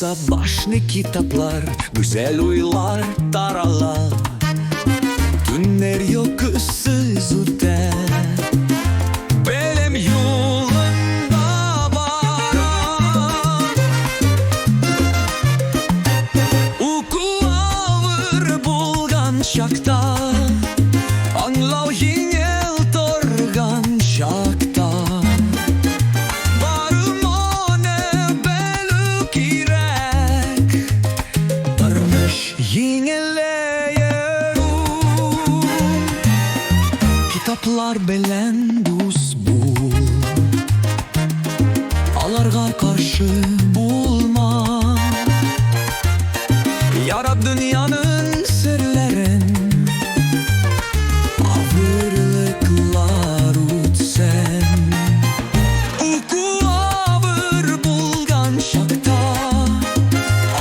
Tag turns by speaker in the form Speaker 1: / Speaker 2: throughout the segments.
Speaker 1: Masa başlı kitaplar, güzel uylar taralar. Günler yok ıssız öte, benim yolunda varan. Uku ağır bulgan şakta, anlav yengel torgan şakta. Varım one belü kirek, tarmış yengeleyerum. Kitaplar belen dus bul, alarga karşı bulma. Yarab dünyanın sırların, ağırlıklar utsen. Uku ağır bulgan şakta,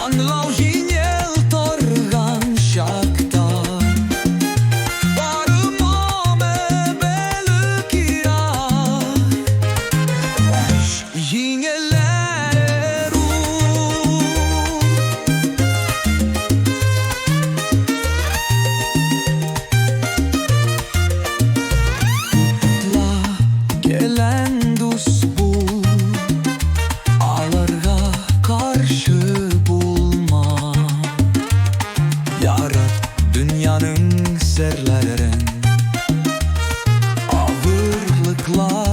Speaker 1: anlav yengel torgan şakta. Varım ame belü kirak, yengelerum. Gelen dost bul, ağlarga karşı bulma. Yarat dünyanın sırların, ağırlıklar